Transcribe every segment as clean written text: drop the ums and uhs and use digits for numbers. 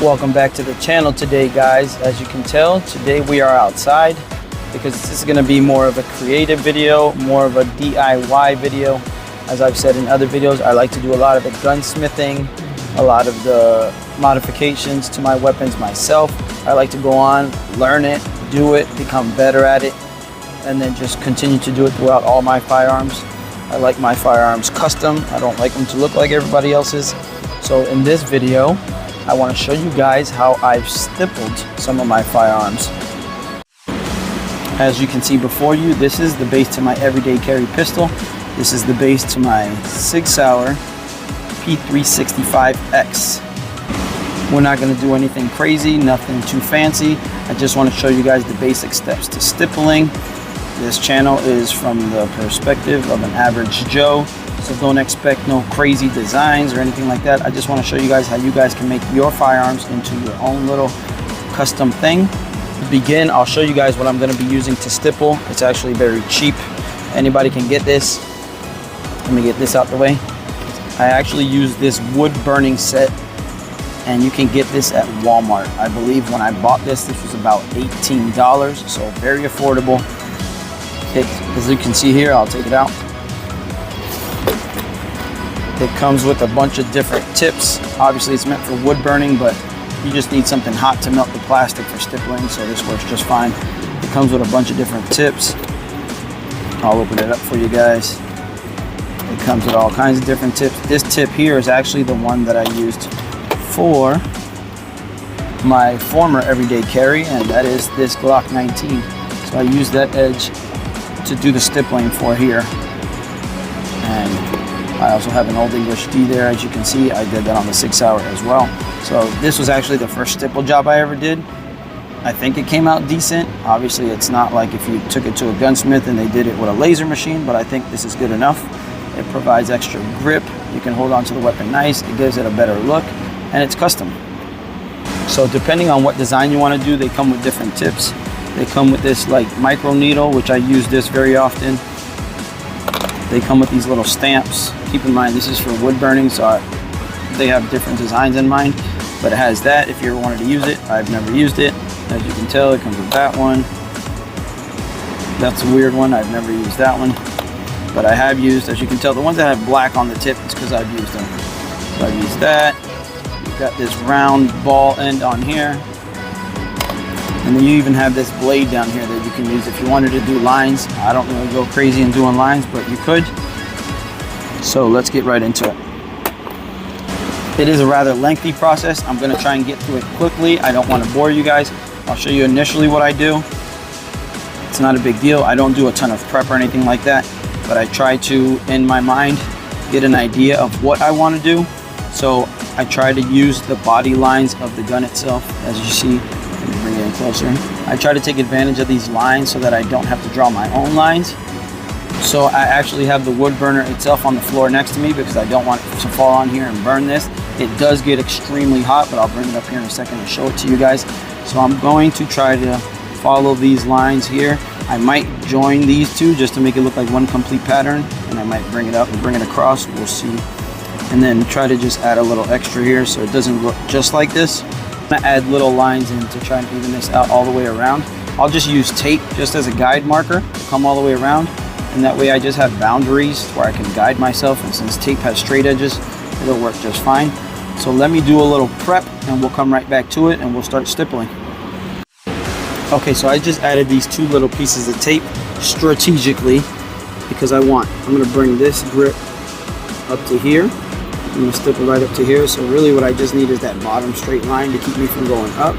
Welcome back to the channel today, guys. As you can tell, today we are outside because this is going to be more of a creative video, more of a DIY video. As I've said in other videos, I like to do a lot of the gunsmithing, a lot of the modifications to my weapons myself. I like to go on, learn it, do it, become better at it, and then just continue to do it throughout all my firearms. I like my firearms custom. I don't like them to look like everybody else's. So in this video, I want to show you guys how I've stippled some of my firearms. As you can see before you, this is the base to my everyday carry pistol. This is the base to my Sig Sauer P365X. We're not going to do anything crazy, nothing too fancy. I just want to show you guys the basic steps to stippling. This channel is from the perspective of an average Joe, so don't expect no crazy designs or anything like that. I just want to show you guys how you guys can make your firearms into your own little custom thing. To begin, I'll show you guys what I'm going to be using to stipple. It's actually very cheap. Anybody can get this. Let me get this out the way. I actually use this wood burning set, and you can get this at Walmart. I believe when I bought this was about $18, so very affordable. As you can see here, I'll take it out. It comes with a bunch of different tips. Obviously it's meant for wood burning, but you just need something hot to melt the plastic for stippling, so this works just fine. It comes with a bunch of different tips. I'll open it up for you guys. It comes with all kinds of different tips. This tip here is actually the one that I used for my former everyday carry, and that is this Glock 19. So I use that edge to do the stippling for here. And I also have an Old English D there, as you can see. I did that on the Sig Sauer as well. So this was actually the first stipple job I ever did. I think it came out decent. Obviously it's not like if you took it to a gunsmith and they did it with a laser machine, but I think this is good enough. It provides extra grip. You can hold on to the weapon nice. It gives it a better look, and it's custom. So depending on what design you want to do, they come with different tips. They come with this like micro needle, which I use this very often. They come with these little stamps. Keep in mind, this is for wood burning, so they have different designs in mind, but it has that if you ever wanted to use it. I've never used it. As you can tell, it comes with that one. That's a weird one. I've never used that one, but I have used, as you can tell, the ones that have black on the tip, it's because I've used them. So I've used that. You've got this round ball end on here. And then you even have this blade down here that you can use if you wanted to do lines. I don't really go crazy in doing lines, but you could. So let's get right into it. It is a rather lengthy process. I'm gonna try and get through it quickly. I don't want to bore you guys. I'll show you initially what I do. It's not a big deal. I don't do a ton of prep or anything like that, but I try to, in my mind, get an idea of what I want to do. So I try to use the body lines of the gun itself, as you see. Let me bring it in closer. I try to take advantage of these lines so that I don't have to draw my own lines. So I actually have the wood burner itself on the floor next to me because I don't want it to fall on here and burn this. It does get extremely hot, but I'll bring it up here in a second and show it to you guys. So I'm going to try to follow these lines here. I might join these two just to make it look like one complete pattern, and I might bring it up and bring it across. We'll see. And then try to just add a little extra here so it doesn't look just like this. I'm gonna add little lines in to try and even this out all the way around. I'll just use tape just as a guide marker to come all the way around, and that way I just have boundaries where I can guide myself, and since tape has straight edges, it'll work just fine. So let me do a little prep and we'll come right back to it and we'll start stippling. Okay, so I just added these two little pieces of tape strategically because I'm gonna bring this grip up to here. I'm going to stipple right up to here, so really what I just need is that bottom straight line to keep me from going up,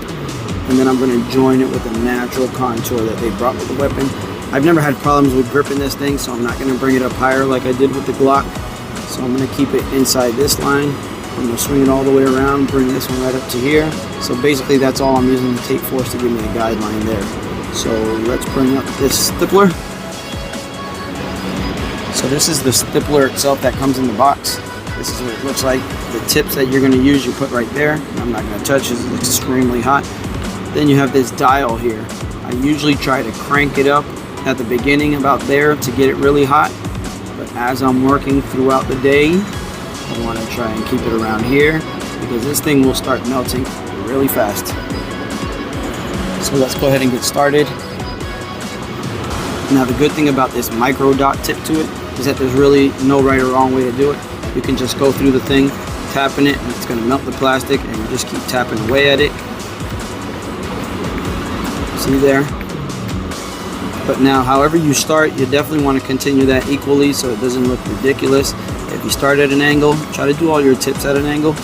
and then I'm going to join it with a natural contour that they brought with the weapon. I've never had problems with gripping this thing, so I'm not going to bring it up higher like I did with the Glock. So I'm going to keep it inside this line. I'm going to swing it all the way around, bring this one right up to here. So basically that's all I'm using the tape force to give me a guideline there. So let's bring up this stippler. So this is the stippler itself that comes in the box. This is what it looks like. The tips that you're going to use, you put right there. I'm not going to touch it. It's extremely hot. Then you have this dial here. I usually try to crank it up at the beginning about there to get it really hot. But as I'm working throughout the day, I want to try and keep it around here because this thing will start melting really fast. So let's go ahead and get started. Now the good thing about this micro dot tip to it is that there's really no right or wrong way to do it. You can just go through the thing, tapping it, and it's going to melt the plastic, and you just keep tapping away at it. See there? But now, however you start, you definitely want to continue that equally so it doesn't look ridiculous. If you start at an angle, try to do all your tips at an angle.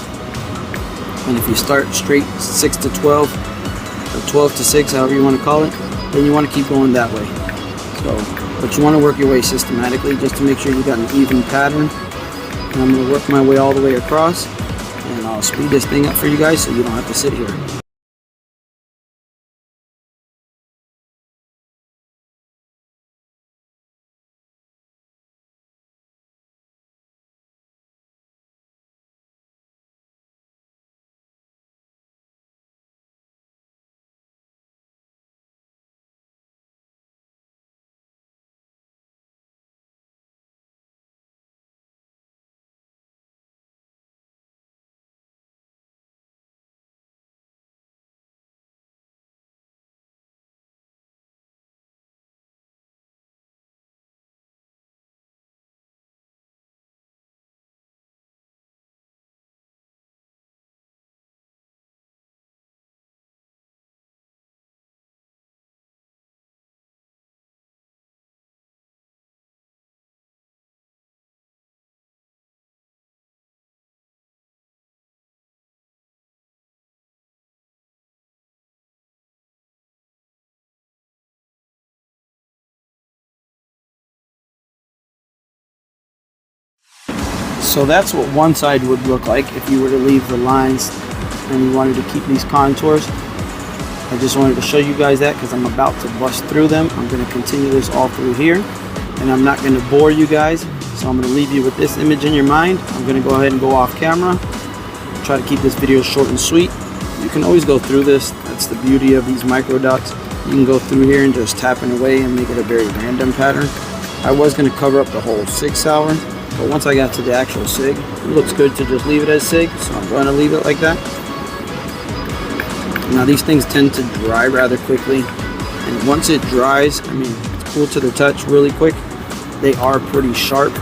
And if you start straight 6 to 12, or 12 to 6, however you want to call it, then you want to keep going that way. So, but you want to work your way systematically just to make sure you got an even pattern. And I'm going to work my way all the way across, and I'll speed this thing up for you guys so you don't have to sit here. So that's what one side would look like if you were to leave the lines and you wanted to keep these contours. I just wanted to show you guys that because I'm about to bust through them. I'm going to continue this all through here, and I'm not going to bore you guys, so I'm going to leave you with this image in your mind. I'm going to go ahead and go off camera, try to keep this video short and sweet. You can always go through this. That's the beauty of these micro dots. You can go through here and just tapping away and make it a very random pattern. I was going to cover up the whole SIG sour, but once I got to the actual SIG, it looks good to just leave it as SIG, so I'm going to leave it like that. Now these things tend to dry rather quickly, and once it dries, I mean, it's cool to the touch really quick. They are pretty sharp,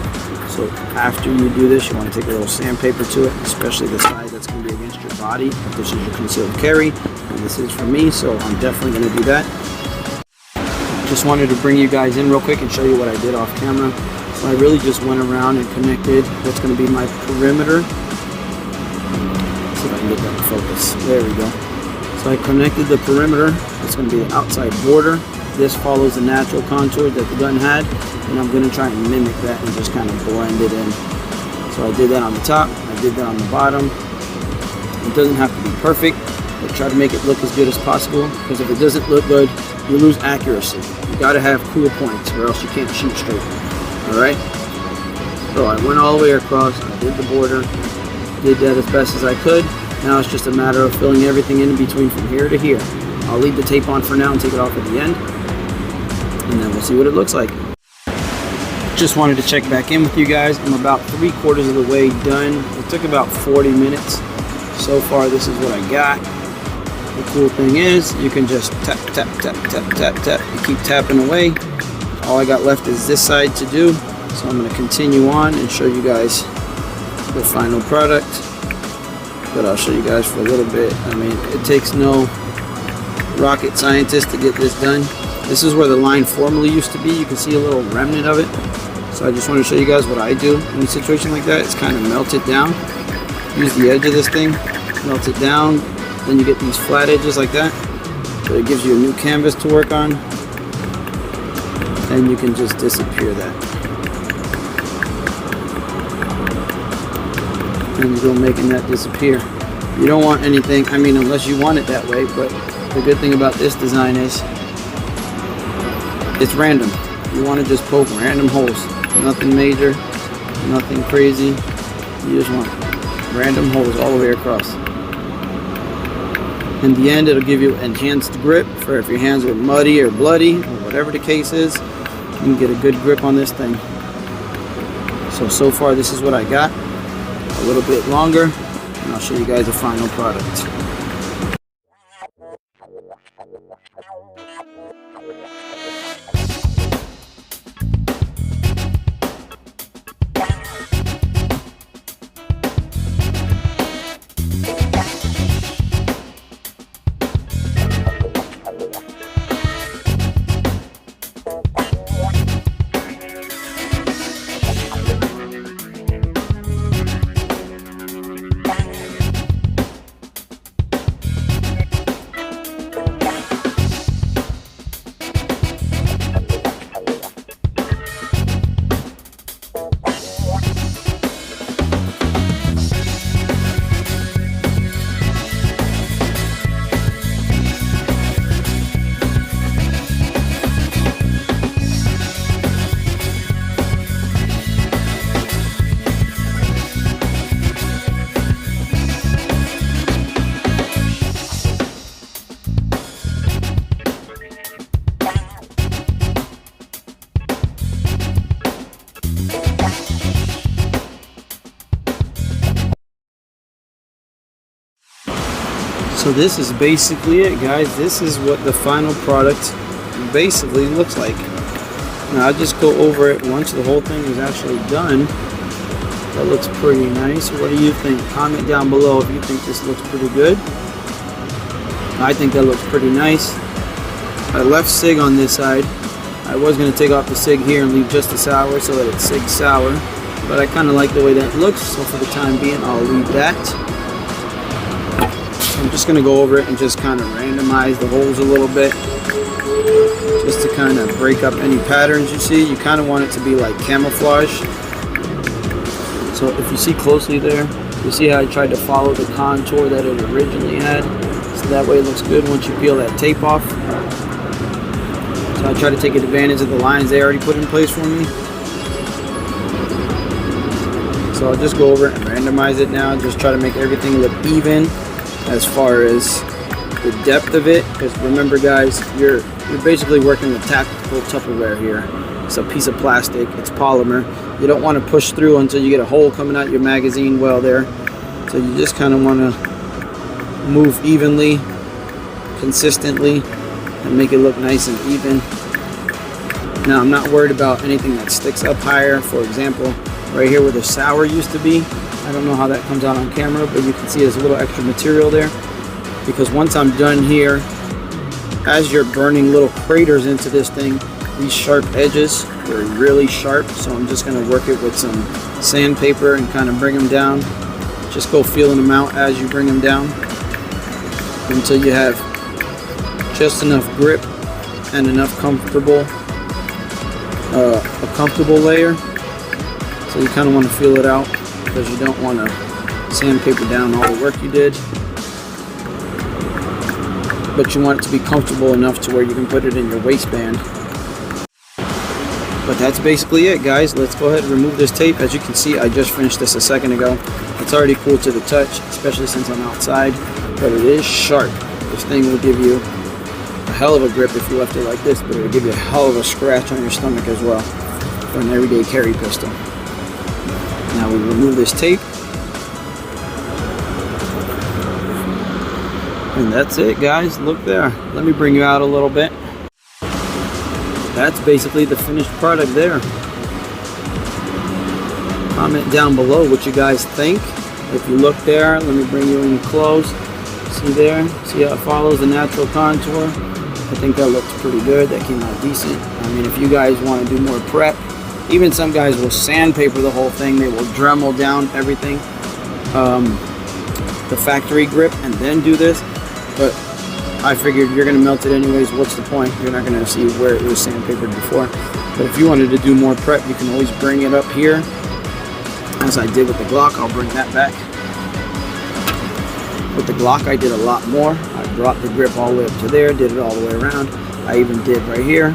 so after you do this, you want to take a little sandpaper to it, especially the side that's going to be against your body. If this is your concealed carry, and this is for me, so I'm definitely going to do that. Just wanted to bring you guys in real quick and show you what I did off camera. So I really just went around and connected what's going to be my perimeter. Let's see if I can get that in focus. There we go. So I connected the perimeter. It's going to be the outside border. This follows the natural contour that the gun had, and I'm going to try and mimic that and just kind of blend it in. So I did that on the top. I did that on the bottom. It doesn't have to be perfect, but try to make it look as good as possible, because if it doesn't look good, you lose accuracy. You got to have cool points, or else you can't shoot straight. Alright, so I went all the way across, I did the border, did that as best as I could. Now it's just a matter of filling everything in between from here to here. I'll leave the tape on for now and take it off at the end, and then we'll see what it looks like. Just wanted to check back in with you guys. I'm about 3/4 of the way done. It took about 40 minutes. So far this is what I got. The cool thing is you can just tap, tap, tap, tap, tap, tap. You keep tapping away. All I got left is this side to do, so I'm going to continue on and show you guys the final product. But I'll show you guys for a little bit. I mean, it takes no rocket scientist to get this done. This is where the line formerly used to be. You can see a little remnant of it. So I just want to show you guys what I do in a situation like that. It's kind of melt it down. Use the edge of this thing, melt it down. Then you get these flat edges like that. So it gives you a new canvas to work on. And you can just disappear that. And you go making that disappear. You don't want anything, I mean, unless you want it that way, but the good thing about this design is it's random. You want to just poke random holes. Nothing major, nothing crazy. You just want random holes all the way across. In the end, it'll give you enhanced grip for if your hands are muddy or bloody or whatever the case is. You can get a good grip on this thing. So far this is what I got. A little bit longer, and I'll show you guys the final product. So this is basically it, guys. This is what the final product basically looks like. Now I'll just go over it once the whole thing is actually done. That looks pretty nice. What do you think? Comment down below if you think this looks pretty good. I think that looks pretty nice. I left SIG on this side. I was going to take off the SIG here and leave just the sour so that it's SIG sour. But I kind of like the way that looks, so for the time being I'll leave that. I'm just going to go over it and just kind of randomize the holes a little bit. Just to kind of break up any patterns you see. You kind of want it to be like camouflage. So if you see closely there, you see how I tried to follow the contour that it originally had. So that way it looks good once you peel that tape off. So I try to take advantage of the lines they already put in place for me. So I'll just go over it and randomize it now. Just try to make everything look even as far as the depth of it. Because remember guys, you're basically working with tactical Tupperware here. It's a piece of plastic, it's polymer. You don't want to push through until you get a hole coming out your magazine well there. So you just kind of want to move evenly, consistently, and make it look nice and even. Now I'm not worried about anything that sticks up higher. For example, right here where the sour used to be, I don't know how that comes out on camera, but you can see there's a little extra material there. Because once I'm done here, as you're burning little craters into this thing, these sharp edges, they're really sharp, so I'm just going to work it with some sandpaper and kind of bring them down. Just go feeling them out as you bring them down until you have just enough grip and enough a comfortable layer. So you kind of want to feel it out because you don't want to sandpaper down all the work you did. But you want it to be comfortable enough to where you can put it in your waistband. But that's basically it, guys. Let's go ahead and remove this tape. As you can see, I just finished this a second ago. It's already cool to the touch, especially since I'm outside, but it is sharp. This thing will give you a hell of a grip if you left it like this, but it will give you a hell of a scratch on your stomach as well for an everyday carry pistol. Now we remove this tape. And that's it, guys. Look there. Let me bring you out a little bit. That's basically the finished product there. Comment down below what you guys think. If you look there, let me bring you in close. See there? See how it follows the natural contour? I think that looks pretty good. That came out decent. I mean, if you guys want to do more prep, even some guys will sandpaper the whole thing. They will Dremel down everything, the factory grip, and then do this. But I figured you're going to melt it anyways. What's the point? You're not going to see where it was sandpapered before. But if you wanted to do more prep, you can always bring it up here. As I did with the Glock, I'll bring that back. With the Glock, I did a lot more. I brought the grip all the way up to there, did it all the way around. I even did right here.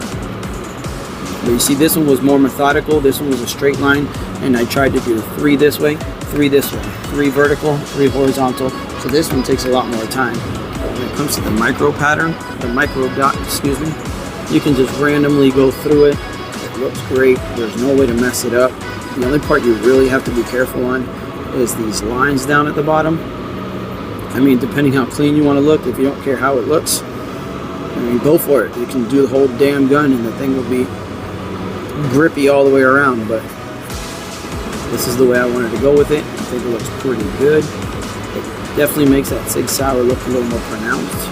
But you see, this one was more methodical. This one was a straight line. And I tried to do 3 this way, 3 this way, 3 vertical, 3 horizontal. So this one takes a lot more time. When it comes to the micro pattern, the micro dot, excuse me, you can just randomly go through it. It looks great. There's no way to mess it up. The only part you really have to be careful on is these lines down at the bottom. I mean, depending how clean you want to look, if you don't care how it looks, I mean, go for it. You can do the whole damn gun and the thing will be grippy all the way around, but this is the way I wanted to go with it. I think it looks pretty good. It definitely makes that SIG Sauer look a little more pronounced.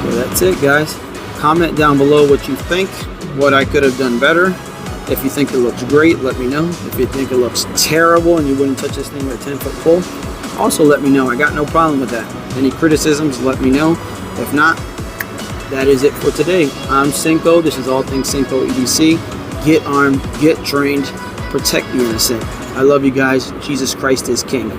So that's it, guys. Comment down below what you think, what I could have done better. If you think it looks great, let me know. If you think it looks terrible and you wouldn't touch this thing with a 10-foot pole, also let me know. I got no problem with that. Any criticisms, let me know. If not, that is it for today. I'm Cinco. This is All Things Cinco EDC. Get armed, get trained, protect the innocent. I love you guys. Jesus Christ is King.